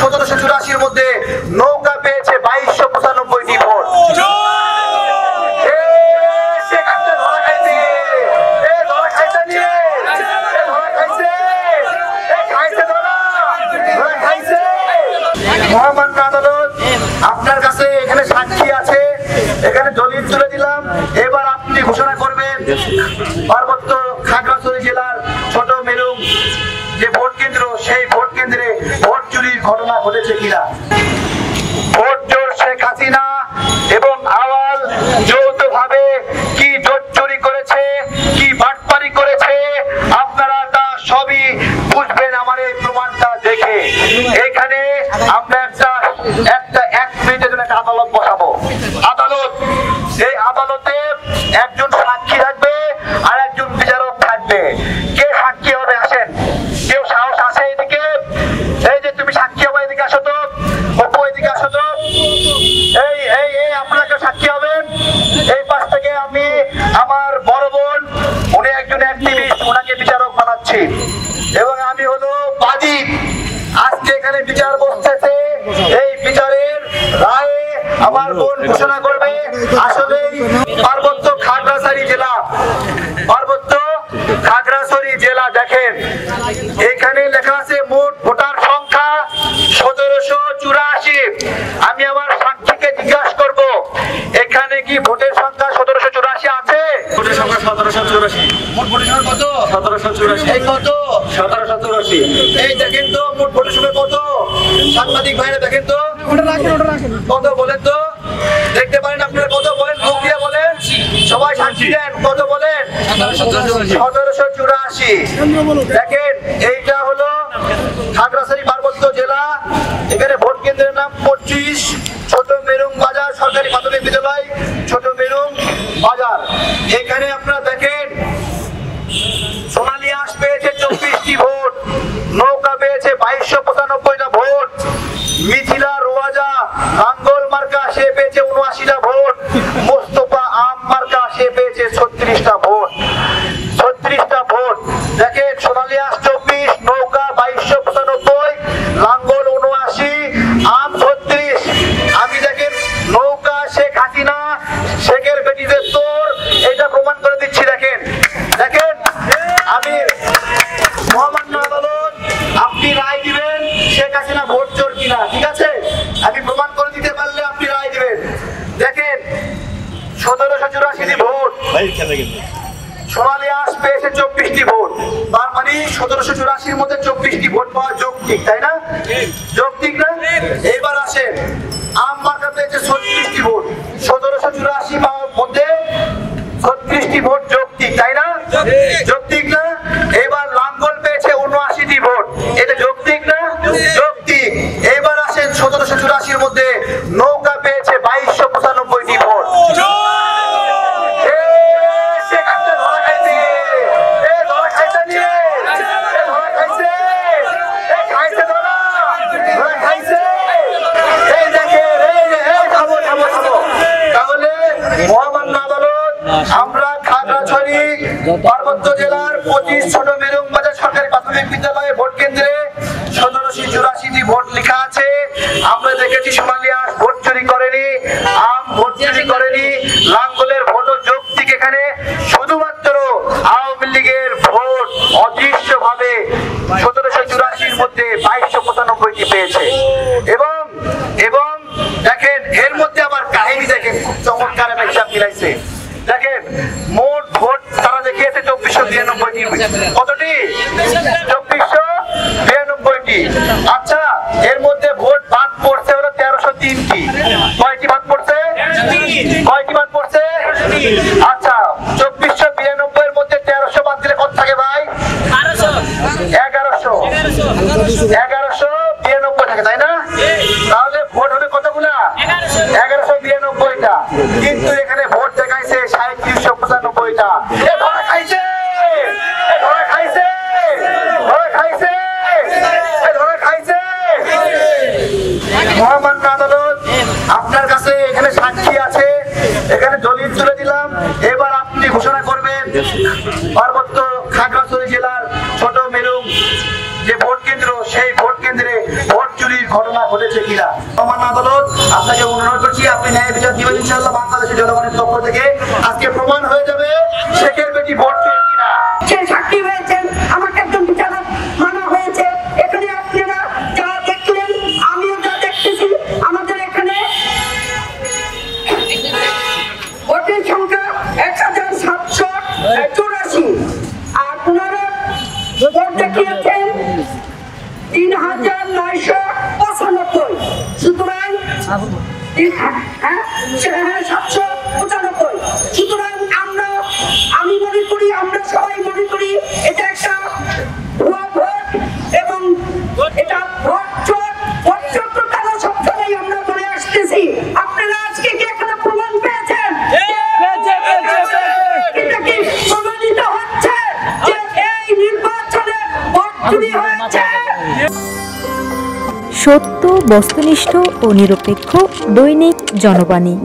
1784 মধ্যে নৌকা পেয়েছে 2295টি ভোট। মহামান্য আদালত, আপনার কাছে এখানে সাক্ষী আছে, এখানে দলিল তুলে দিলাম। এবার আপনি ঘোষণা করবেন পার্বত্য খাগড়াছড়ি জেলার ছোট মেরুং যে ভোট কেন্দ্র, সেই ভোট কেন্দ্রে ভোট চুরির ঘটনা ঘটেছে কিনা। ভোট চোর শেখ হাসিনা এবং আওয়াল যৌথভাবে কি ভোট চুরি করেছে, কি বাটপারি করেছে, আপনারা তা সবই বুঝবেন আমার এই প্রমাণটা দেখে। এখানে আমরা এক মিনিটের জন্য একটা আদালত বসাবো। আদালত, এই আদালতে একজন সাক্ষী থাকবে আর একজন বিচারক থাকবে। কে সাক্ষী হবে? আসেন, কেউ সাহস আছে এদিকে? এই যে তুমি সাক্ষী হবে, এদিকে আসো তো। অপু এদিকে আসো তো। এই এই এই আপনারা কেউ সাক্ষী হবেন? এই পাশ থেকে আমি আমার বড় বোন, উনি একজন অ্যাক্টিভিস্ট, ওনাকে বিচারক বানাচ্ছি এবং আমি হলো বাদী। আজকে এখানে বিচার বসতেছে, এই বিচারের রায়ে আমার বোন ঘোষণা করবে আসলে পার্বত্য খাগড়াছড়ি জেলা দেখেন এখানে লেখা আছে মোট ভোটার সংখ্যা 1784। আমি আমার সাক্ষীকে জিজ্ঞাসা করব এখানে কি ভোটের সংখ্যা 1784 আছে? ভোটের সংখ্যা 1784। মোট ভোটের সংখ্যা কত? 1784। এই কত? 1784। এই দেখেন তো মোট ভোটের সংখ্যা কত? সাংবাদিক ভাইরা দেখেন তো কত, বলেন তো, দেখতে পারেন আপনারা কত বলেন? মুখ দিয়ে বলেন, সবাই সাক্ষী দেন, কত বলেন? 1784। দেখেন এইটা হলো খাগড়াছড়ি পার্বত্য জেলা। এখানে ভোট কেন্দ্রের নাম 25 ছোট মেরুং বাজার সরকারি প্রাথমিক বিদ্যালয়, ছোট মেরুং বাজার। এখানে আপনারা দেখেন সোনালী আঁশ পেয়েছে 24টি ভোট, নৌকা পেয়েছে 2295টা ভোট, মিথিলা রোয়াজা আঙ্গল মার্কা সে পেয়েছে 79টা ভোট, মোস্তফা আম মার্কা সে পেয়েছে 36টা ভোট। 36টা ভোট। দেখেন সোনালী আঁশ 24, নৌকা 2295, লাঙ্গল 79, আম 36। আমি দেখেন নৌকা শেখ হাসিনা, শেখের বেটিদের তোর, এটা প্রমাণ করে দিচ্ছি। দেখেন দেখেন আমি মহামান্য আদালত, আপনি রায় দিবেন শেখ হাসিনা ভোট চোর কিনা, ঠিক আছে? আমি প্রমাণ করে দিতে পারলে আপনি রায় দিবেন। দেখেন 1784টি ভোট, সোনালী আঁশ পেয়েছে 24টি ভোট, তার মানে 1784-র মধ্যে 24টি ভোট পাওয়া যৌক্তিক, তাই না? যৌক্তিক না? এইবার আসেন, আম মার্কা পেয়েছে 36টি ভোট, 1784 পাওয়ার মধ্যে 36টি ভোট যৌক্তিক, তাই না? যৌক্তিক না? এবার লাঙ্গল পেয়েছে 79টি ভোট, এটা যৌক্তিক না? যৌক্তিক। এবার আসেন 1784-র মধ্যে নৌকা পেয়েছে 2295টি ভোট। মহামান্য আদালত, আমরা খাগড়াছড়ি পার্বত্য জেলার 25 ছোট মেরুং বাজার সরকারি প্রাথমিক বিদ্যালয়ে ভোট কেন্দ্রে 1784টি ভোট লেখা আছে। আমরা দেখেছি সোনালী আঁশ ভোট চুরি করেনি, আম ভোট চুরি করেনি, লাঙ্গলের ভোটও যৌক্তিক। এখানে শুধুমাত্র আওয়ামী লীগের ভোট অদৃশ্যভাবে 1784-র মধ্যে 2295টি পেয়েছে। এবং এবং দেখেন এর মধ্যে আবার কাহিনী দেখেন, খুব চমৎকার একটা হিসাব মিলাইছে। দেখেন মোট ভোট তারা দেখিয়েছে 2492টি। কতটি? 2492টি। আচ্ছা, এর মধ্যে ভোট বাদ পড়ছে হলো 1303টি। কয়টি বাদ পড়ছে? কয়টি বাদ পড়ছে? আচ্ছা, 2492 এর মধ্যে 1300 বাদ দিলে কত থাকে ভাই? 1192 থাকে, তাই না? তাহলে ভোট হবে কতগুলা? 1192টা। কিন্তু এখানে ভোট দেখাইছে 3795টা। ধরা খাইছে, ধরা খাইছে, ধরা খাইছে, ধরা খাইছে। মহামান্য আদালত, আপনার কাছে এখানে সাক্ষী আছে, এখানে দলিল তুলে দিলাম। এবার আপনি ঘোষণা করবেন পার্বত্য খাগড়াছড়ি জেলার ছোট মেরুং যে ভোট কেন্দ্র, সেই ভোট কেন্দ্রে ভোট চুরির ঘটনা ঘটেছে কিনা। মহামান্য আদালত আপনাকে অনুরোধ করছি, আপনি ন্যায় বিচার দিবেন ইনশাআল্লাহ। বাংলাদেশের জনগণের পক্ষ থেকে আজকে প্রমাণ হয়ে যাবে শেখের বেটি ভোট দেয় কিনা। সে সাক্ষী হয়েছেন, আমাকে একজন বিচারক মানা হয়েছে। এখানে আপনারা যা দেখলেন, আমিও যা দেখতেছি, আমাদের এখানে ভোটের সংখ্যা 1784, আর ওনারা ভোট দেখিয়েছেন 3995। সুতরাং 795। সুতরাং আমি মনে করি, আমরা সবাই মনে করি এটা একটা ভুয়া ভোট, এবং এটা ভোট চোর। ভোট চোর তো তারা সবসময় আমরা বলে আসতেছি। আপনারা আজকে কি এখানে প্রমাণ পেয়েছেন? এটা কি প্রমাণিত হচ্ছে যে এই নির্বাচনে ভোট চুরি হয়েছে? সত্য, বস্তুনিষ্ঠ ও নিরপেক্ষ দৈনিক জনবাণী।